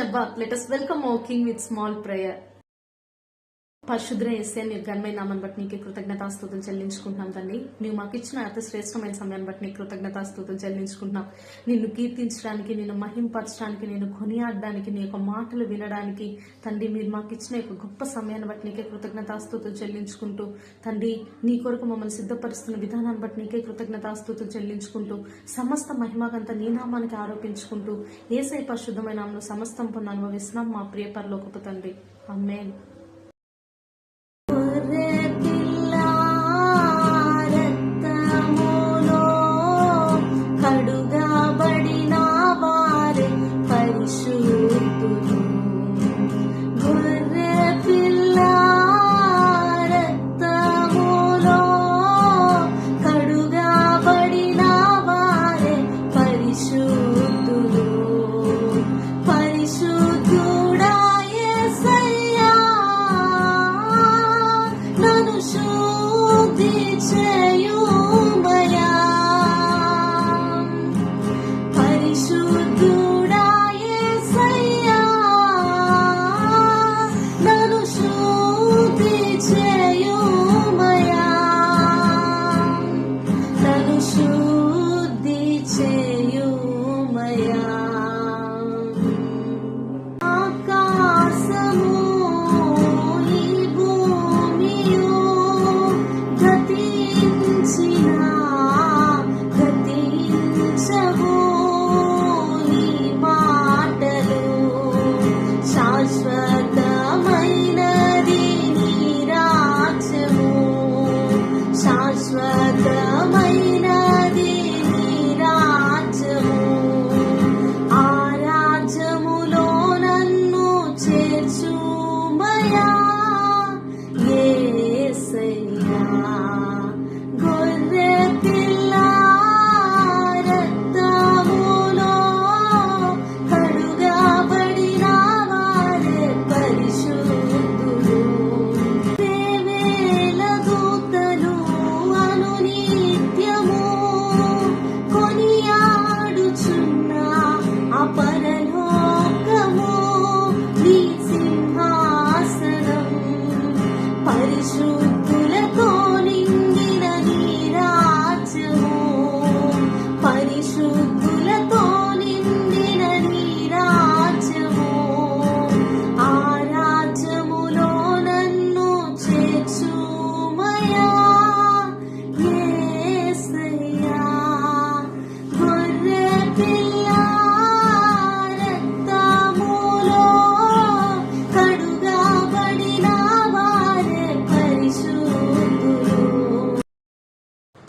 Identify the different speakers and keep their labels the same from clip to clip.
Speaker 1: Shabbat. Let us welcome our King with small prayer. పరిశుద్ర యేసయ్య నీ ఘనమైన నామాన్ని బట్టి నీకే కృతజ్ఞతాస్తుతులు చెల్లించుకుంటున్నాం తండ్రి. నీవు మాకు ఇచ్చిన అతి శ్రేష్టమైన సమయాన్ని బట్టి నీకు కృతజ్ఞతాస్తుతులు చెల్లించుకుంటున్నాం. నిన్ను కీర్తించడానికి, నిన్ను మహింపరచడానికి, నేను కొనియాడడానికి, నీ యొక్క మాటలు వినడానికి తండ్రి మీరు మాకు ఇచ్చిన యొక్క గొప్ప సమయాన్ని బట్టి నీకే కృతజ్ఞతాస్తుతులు చెల్లించుకుంటూ తండ్రి నీ కొరకు మమ్మల్ని సిద్ధపరుస్తున్న విధానాన్ని బట్టి నీకే కృతజ్ఞతాస్తుతులు చెల్లించుకుంటూ సమస్త మహిమకంత నీ నామానికి ఆరోపించుకుంటూ యేసయ్య పరిశుద్ధమైన నామములో సమస్తం పొంది అనుభవిస్తున్నాం మా ప్రియ పరలోకపు తండ్రి. ఆమేన్.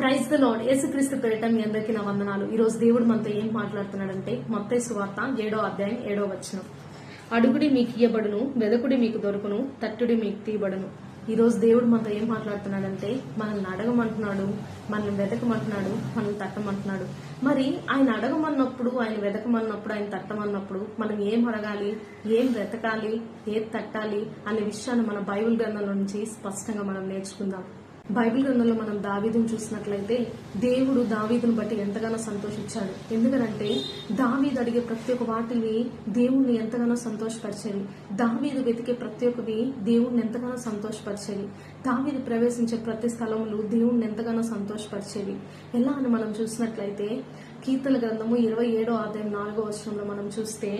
Speaker 1: Praise the lord. యేసుక్రీస్తు పేరిట మీ అందరికీ నా వందనాలు. ఈ రోజు దేవుడు మనతో ఏం మాట్లాడుతున్నాడంటే మత్తయి సువార్త 7వ అధ్యాయం 7వ వచనం. అడుగుడి మీకు ఇయ్యబడును, వెదకుడి మీకు దొరుకును, తట్టుడి మీకు తీయబడును. ఈ రోజు దేవుడు మనతో ఏం మాట్లాడుతున్నాడంటే మనల్ని అడగమంటున్నాడు, మనల్ని వెతకమంటున్నాడు, మనల్ని తట్టమంటున్నాడు. మరి ఆయన అడగమన్నప్పుడు, ఆయన వెతకమన్నప్పుడు, ఆయన తట్టమన్నప్పుడు మనం ఏం అడగాలి, ఏం వెతకాలి, ఏది తట్టాలి అనే విషయాన్ని మన బైబిల్ గ్రంథంలో నుంచి స్పష్టంగా మనం నేర్చుకుందాం. బైబిల్ గ్రంథంలో మనం దావీదును చూసినట్లయితే దేవుడు దావీదును బట్టి ఎంతగానో సంతోషించాడు. ఎందుకంటే దావీదు అడిగే ప్రతి ఒక్క వాటిని దేవుణ్ణి ఎంతగానో సంతోషపరిచేది. దావీదు వెతికే ప్రతి ఒక్కవి దేవుణ్ణి ఎంతగానో సంతోషపరిచేది. దావీదు ప్రవేశించే ప్రతి స్థలంలో దేవుణ్ణి ఎంతగానో సంతోషపరిచేది. ఎలా అని మనం చూసినట్లయితే కీర్తన గ్రంథము 27వ అధ్యాయం 4వ వచనంలో మనం చూస్తే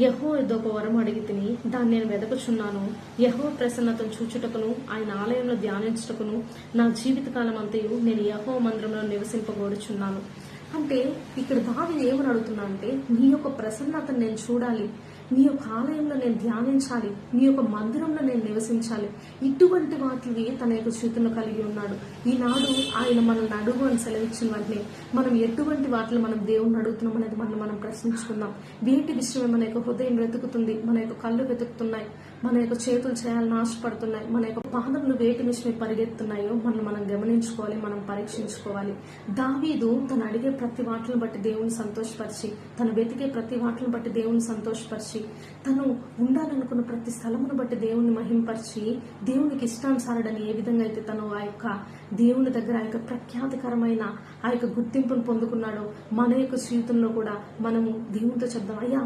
Speaker 1: యెహోవా యొద్ద ఒక వరం అడిగి తిని దాన్ని నేను వెదకుచున్నాను. యెహోవా ప్రసన్నతను చూచుటకును ఆయన ఆలయంలో ధ్యానించుటకును నా జీవితకాలం అంతయు నేను యెహోవా మందిరంలో నివసింపగోరుచున్నాను. అంటే ఇక్కడ దావీదు ఏమని అడుగుతున్నా అంటే నీ యొక్క ప్రసన్నతను నేను చూడాలి, నీ యొక్క ఆలయంలో నేను ధ్యానించాలి, నీ యొక్క మందిరంలో నేను నివసించాలి. ఇటువంటి వాటిని తన యొక్క చేతుల్లో కలిగి ఉన్నాడు. ఈనాడు ఆయన మనల్ని అడుగు అని సెలవిచ్చిన వెంటనే మనం ఎటువంటి వాటిని మనం దేవుణ్ణి అడుగుతున్నాం అనేది మనం ప్రశ్నించుకుందాం. వేటి విషయమే మన యొక్క హృదయం వెతుకుతుంది, మన యొక్క కళ్ళు వెతుకుతున్నాయి, మన యొక్క చేతులు చేయాలని ఆశపడుతున్నాయి, మన యొక్క పాదములు వేటి విషయమే పరిగెత్తున్నాయో మనం గమనించుకోవాలి, మనం పరీక్షించుకోవాలి. దావీదు తను అడిగే ప్రతి వాటిని బట్టి దేవుని సంతోషపరిచి, తను వెతికే ప్రతి వాటిని బట్టి దేవుని సంతోషపరిచి, తను ఉండాలనుకున్న ప్రతి స్థలమును బట్టి దేవుని మహింపరిచి, దేవునికి ఇష్టానుసారుడని ఏ విధంగా అయితే తను ఆ యొక్క దేవుని దగ్గర ఆ యొక్క ప్రఖ్యాతికరమైన ఆ యొక్క గుర్తింపును పొందుకున్నాడో మన యొక్క జీవితంలో కూడా మనము దేవునితో చెప్దాం, అయ్యా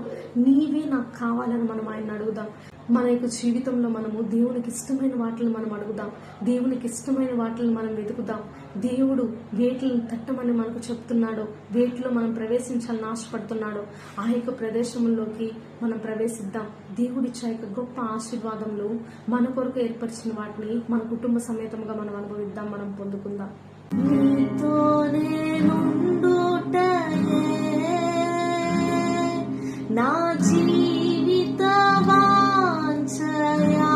Speaker 1: నీవే నాకు కావాలని మనం ఆయన అడుగుదాం. మన యొక్క జీవితంలో మనము దేవునికి ఇష్టమైన వాటిని మనం అడుగుదాం, దేవునికి ఇష్టమైన వాటిని మనం వెతుకుదాం. దేవుడు వేటిని తట్టమని మనకు చెప్తున్నాడో, వేటిలో మనం ప్రవేశించాలని ఆశపడుతున్నాడో ఆ యొక్క ప్రదేశంలోకి మనం ప్రవేశిద్దాం. దేవుడిచ్చే యొక్క గొప్ప ఆశీర్వాదములు మన కొరకు ఏర్పరిచిన వాటిని మన కుటుంబ సమేతంగా మనం అనుభవిద్దాం, మనం పొందుకుందాం. నీతోనే నుండుటయే నా జీవిత వాంఛయా,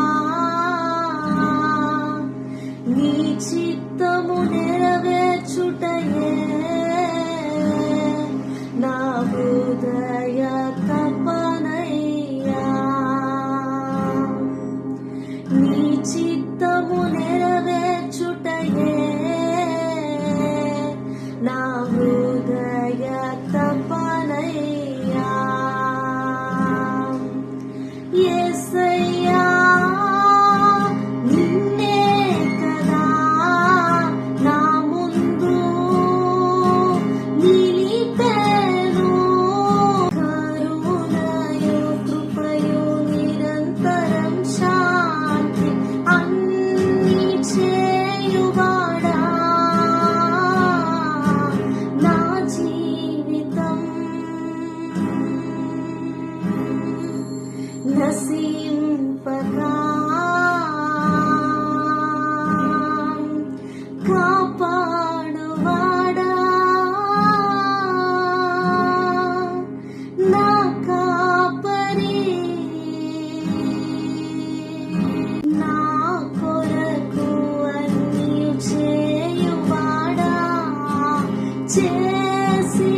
Speaker 1: నీ చిత్తము నెరవేర్చుటయే నా హృదయ తపనయ్యా, నీ చిత్తము నెరవేర్చుటయే నా హృదయ తపనయ్యా. యేసయ్యా నిన్నే కదా నా ముందు నిలిపెను, కరుణయు కృపయు నిరంతరం శాంతి అన్ని చేయువాడా నా జీవితం నసింపగా కాపాడువాడా నా కాపరి, నా కొరకు అన్నీ చేయువాడా చేసి